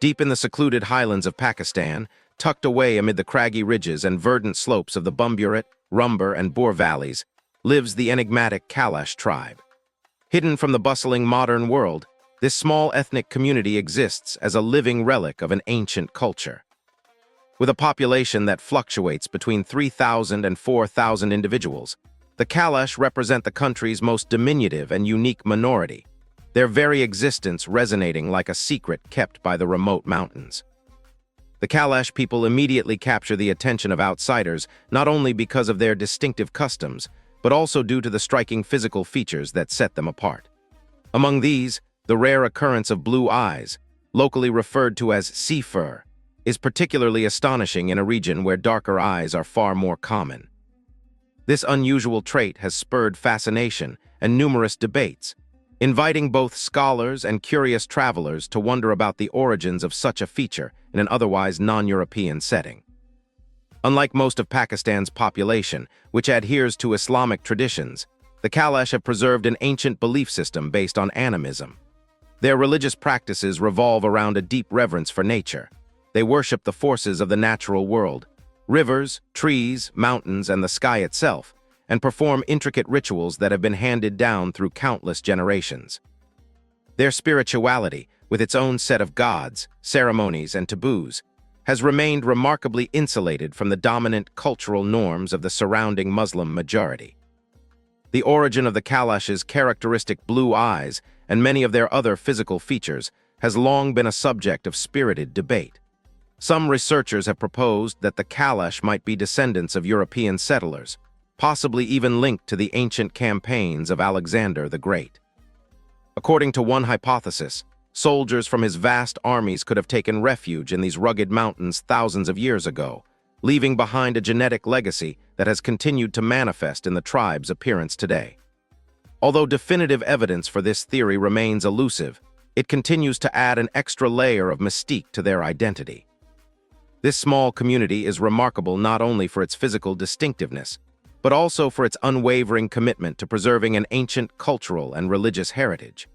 Deep in the secluded highlands of Pakistan, tucked away amid the craggy ridges and verdant slopes of the Bumburit, Rumbar, and Bor valleys, lives the enigmatic Kalash tribe. Hidden from the bustling modern world, this small ethnic community exists as a living relic of an ancient culture. With a population that fluctuates between 3,000 and 4,000 individuals, the Kalash represent the country's most diminutive and unique minority, their very existence resonating like a secret kept by the remote mountains. The Kalash people immediately capture the attention of outsiders not only because of their distinctive customs, but also due to the striking physical features that set them apart. Among these, the rare occurrence of blue eyes, locally referred to as sea fur, is particularly astonishing in a region where darker eyes are far more common. This unusual trait has spurred fascination and numerous debates, inviting both scholars and curious travelers to wonder about the origins of such a feature in an otherwise non-European setting. Unlike most of Pakistan's population, which adheres to Islamic traditions, the Kalash have preserved an ancient belief system based on animism. Their religious practices revolve around a deep reverence for nature. They worship the forces of the natural world, rivers, trees, mountains, and the sky itself, and perform intricate rituals that have been handed down through countless generations. Their spirituality, with its own set of gods, ceremonies, and taboos, has remained remarkably insulated from the dominant cultural norms of the surrounding Muslim majority. The origin of the Kalash's characteristic blue eyes and many of their other physical features has long been a subject of spirited debate. Some researchers have proposed that the Kalash might be descendants of European settlers, possibly even linked to the ancient campaigns of Alexander the Great. According to one hypothesis, soldiers from his vast armies could have taken refuge in these rugged mountains thousands of years ago, leaving behind a genetic legacy that has continued to manifest in the tribe's appearance today. Although definitive evidence for this theory remains elusive, it continues to add an extra layer of mystique to their identity. This small community is remarkable not only for its physical distinctiveness, but also for its unwavering commitment to preserving an ancient cultural and religious heritage.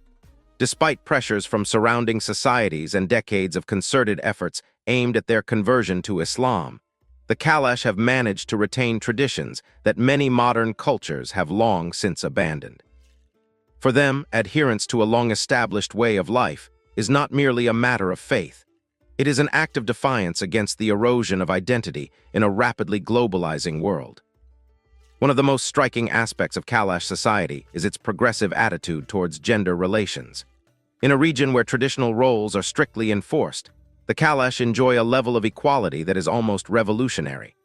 Despite pressures from surrounding societies and decades of concerted efforts aimed at their conversion to Islam, the Kalash have managed to retain traditions that many modern cultures have long since abandoned. For them, adherence to a long-established way of life is not merely a matter of faith. It is an act of defiance against the erosion of identity in a rapidly globalizing world. One of the most striking aspects of Kalash society is its progressive attitude towards gender relations. In a region where traditional roles are strictly enforced, the Kalash enjoy a level of equality that is almost revolutionary.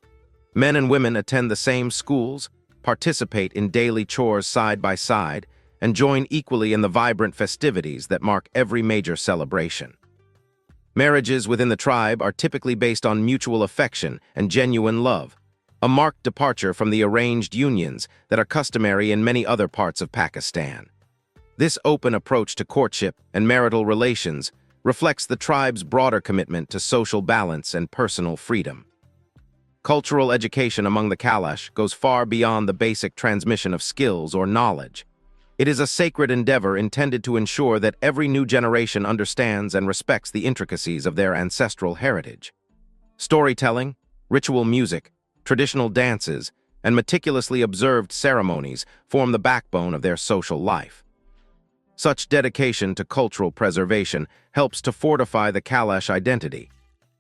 Men and women attend the same schools, participate in daily chores side by side, and join equally in the vibrant festivities that mark every major celebration. Marriages within the tribe are typically based on mutual affection and genuine love, a marked departure from the arranged unions that are customary in many other parts of Pakistan. This open approach to courtship and marital relations reflects the tribe's broader commitment to social balance and personal freedom. Cultural education among the Kalash goes far beyond the basic transmission of skills or knowledge. It is a sacred endeavor intended to ensure that every new generation understands and respects the intricacies of their ancestral heritage. Storytelling, ritual music, traditional dances, and meticulously observed ceremonies form the backbone of their social life. Such dedication to cultural preservation helps to fortify the Kalash identity,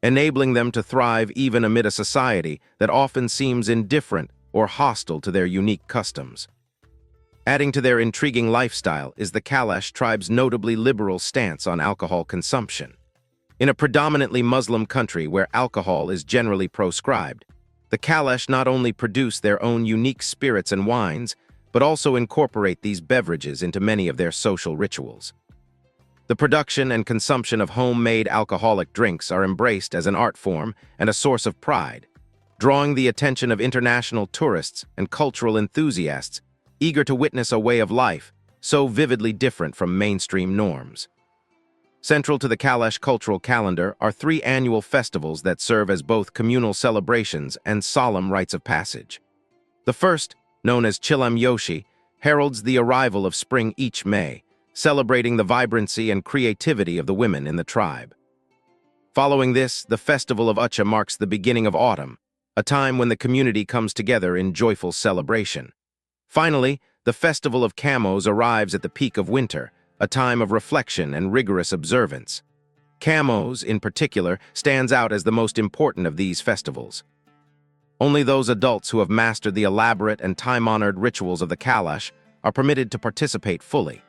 enabling them to thrive even amid a society that often seems indifferent or hostile to their unique customs. Adding to their intriguing lifestyle is the Kalash tribe's notably liberal stance on alcohol consumption. In a predominantly Muslim country where alcohol is generally proscribed, the Kalash not only produce their own unique spirits and wines, but also incorporate these beverages into many of their social rituals. The production and consumption of homemade alcoholic drinks are embraced as an art form and a source of pride, drawing the attention of international tourists and cultural enthusiasts eager to witness a way of life so vividly different from mainstream norms. Central to the Kalash cultural calendar are 3 annual festivals that serve as both communal celebrations and solemn rites of passage. The first, known as Chilam Yoshi, heralds the arrival of spring each May, celebrating the vibrancy and creativity of the women in the tribe. Following this, the festival of Ucha marks the beginning of autumn, a time when the community comes together in joyful celebration. Finally, the festival of Camos arrives at the peak of winter, a time of reflection and rigorous observance. Camos, in particular, stands out as the most important of these festivals. Only those adults who have mastered the elaborate and time-honored rituals of the Kalash are permitted to participate fully.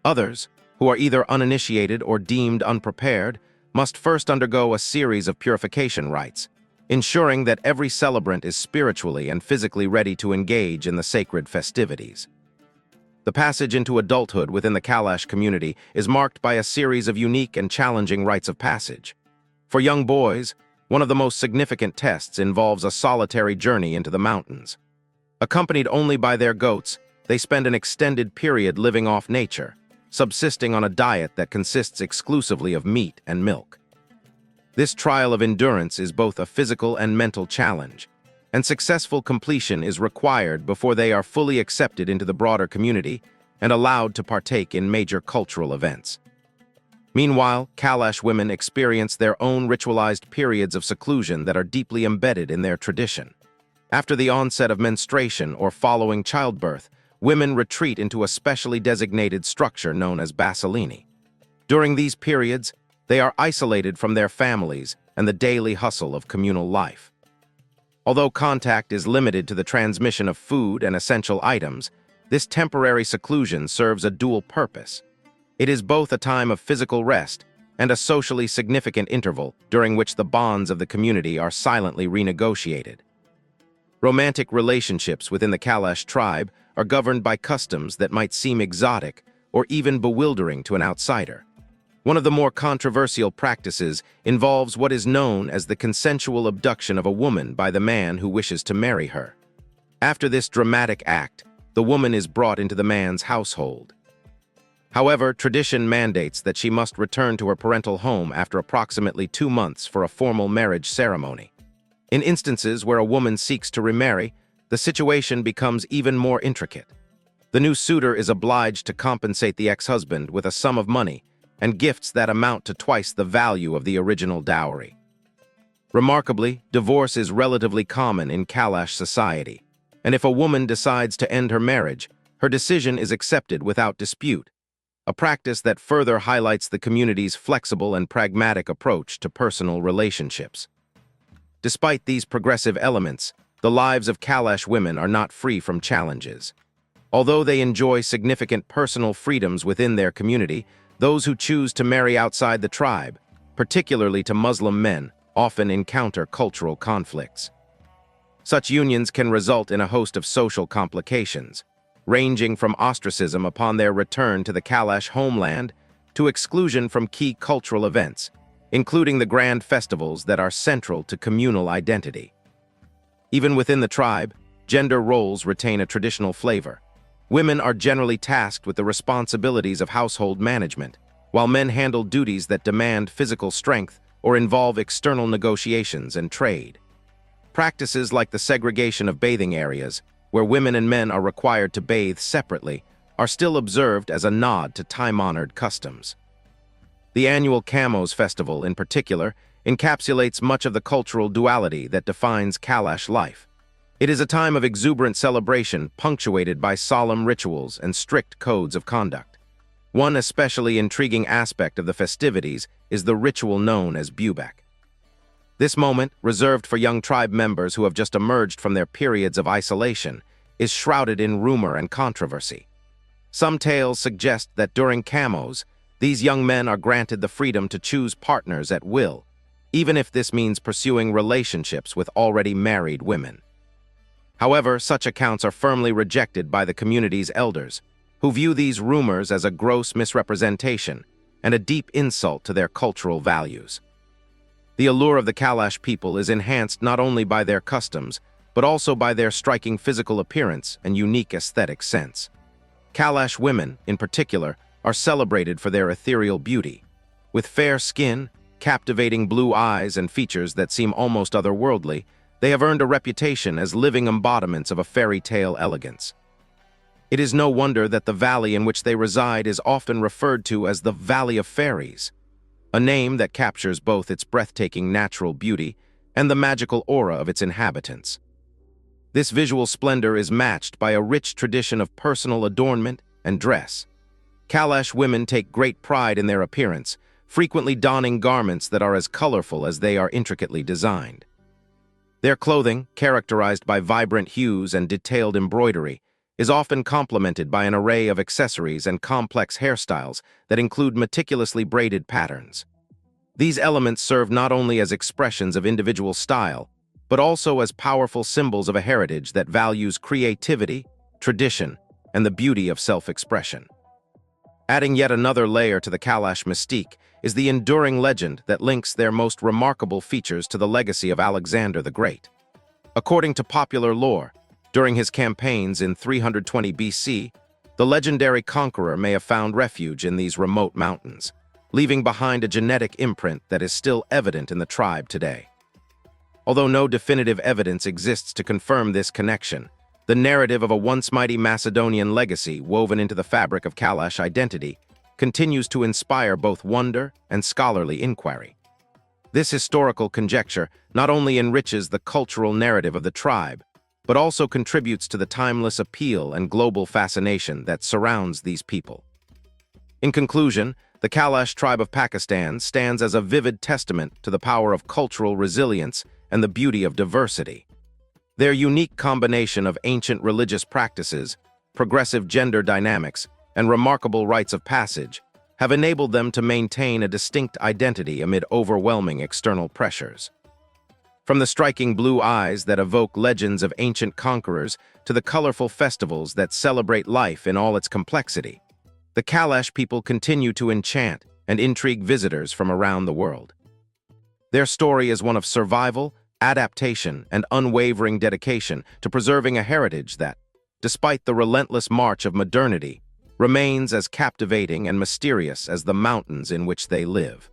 Others, who are either uninitiated or deemed unprepared, must first undergo a series of purification rites, ensuring that every celebrant is spiritually and physically ready to engage in the sacred festivities. The passage into adulthood within the Kalash community is marked by a series of unique and challenging rites of passage. For young boys, one of the most significant tests involves a solitary journey into the mountains. Accompanied only by their goats, they spend an extended period living off nature, subsisting on a diet that consists exclusively of meat and milk. This trial of endurance is both a physical and mental challenge, and successful completion is required before they are fully accepted into the broader community and allowed to partake in major cultural events. Meanwhile, Kalash women experience their own ritualized periods of seclusion that are deeply embedded in their tradition. After the onset of menstruation or following childbirth, women retreat into a specially designated structure known as basilini. During these periods, they are isolated from their families and the daily hustle of communal life. Although contact is limited to the transmission of food and essential items, this temporary seclusion serves a dual purpose. It is both a time of physical rest and a socially significant interval during which the bonds of the community are silently renegotiated. Romantic relationships within the Kalash tribe are governed by customs that might seem exotic or even bewildering to an outsider. One of the more controversial practices involves what is known as the consensual abduction of a woman by the man who wishes to marry her. After this dramatic act, the woman is brought into the man's household. However, tradition mandates that she must return to her parental home after approximately 2 months for a formal marriage ceremony. In instances where a woman seeks to remarry, the situation becomes even more intricate. The new suitor is obliged to compensate the ex-husband with a sum of money and gifts that amount to twice the value of the original dowry. Remarkably, divorce is relatively common in Kalash society, and if a woman decides to end her marriage, her decision is accepted without dispute, a practice that further highlights the community's flexible and pragmatic approach to personal relationships. Despite these progressive elements, the lives of Kalash women are not free from challenges. Although they enjoy significant personal freedoms within their community, those who choose to marry outside the tribe, particularly to Muslim men, often encounter cultural conflicts. Such unions can result in a host of social complications, ranging from ostracism upon their return to the Kalash homeland to exclusion from key cultural events, including the grand festivals that are central to communal identity. Even within the tribe, gender roles retain a traditional flavor. Women are generally tasked with the responsibilities of household management, while men handle duties that demand physical strength or involve external negotiations and trade. Practices like the segregation of bathing areas, where women and men are required to bathe separately, are still observed as a nod to time-honored customs. The annual Camos festival, in particular, encapsulates much of the cultural duality that defines Kalash life. It is a time of exuberant celebration punctuated by solemn rituals and strict codes of conduct. One especially intriguing aspect of the festivities is the ritual known as Bubak. This moment, reserved for young tribe members who have just emerged from their periods of isolation, is shrouded in rumor and controversy. Some tales suggest that during Camos, these young men are granted the freedom to choose partners at will, even if this means pursuing relationships with already married women. However, such accounts are firmly rejected by the community's elders, who view these rumors as a gross misrepresentation and a deep insult to their cultural values. The allure of the Kalash people is enhanced not only by their customs, but also by their striking physical appearance and unique aesthetic sense. Kalash women, in particular, are celebrated for their ethereal beauty. With fair skin, captivating blue eyes, and features that seem almost otherworldly, they have earned a reputation as living embodiments of a fairy tale elegance. It is no wonder that the valley in which they reside is often referred to as the Valley of Fairies. a name that captures both its breathtaking natural beauty and the magical aura of its inhabitants. This visual splendor is matched by a rich tradition of personal adornment and dress. Kalash women take great pride in their appearance, frequently donning garments that are as colorful as they are intricately designed. Their clothing, characterized by vibrant hues and detailed embroidery, is often complemented by an array of accessories and complex hairstyles that include meticulously braided patterns. These elements serve not only as expressions of individual style, but also as powerful symbols of a heritage that values creativity, tradition, and the beauty of self-expression. Adding yet another layer to the Kalash mystique is the enduring legend that links their most remarkable features to the legacy of Alexander the Great. According to popular lore, during his campaigns in 320 BC, the legendary conqueror may have found refuge in these remote mountains, leaving behind a genetic imprint that is still evident in the tribe today. Although no definitive evidence exists to confirm this connection, the narrative of a once mighty Macedonian legacy woven into the fabric of Kalash identity continues to inspire both wonder and scholarly inquiry. This historical conjecture not only enriches the cultural narrative of the tribe, but also contributes to the timeless appeal and global fascination that surrounds these people. In conclusion, the Kalash tribe of Pakistan stands as a vivid testament to the power of cultural resilience and the beauty of diversity. Their unique combination of ancient religious practices, progressive gender dynamics, and remarkable rites of passage have enabled them to maintain a distinct identity amid overwhelming external pressures. From the striking blue eyes that evoke legends of ancient conquerors to the colorful festivals that celebrate life in all its complexity, the Kalash people continue to enchant and intrigue visitors from around the world. Their story is one of survival, adaptation, and unwavering dedication to preserving a heritage that, despite the relentless march of modernity, remains as captivating and mysterious as the mountains in which they live.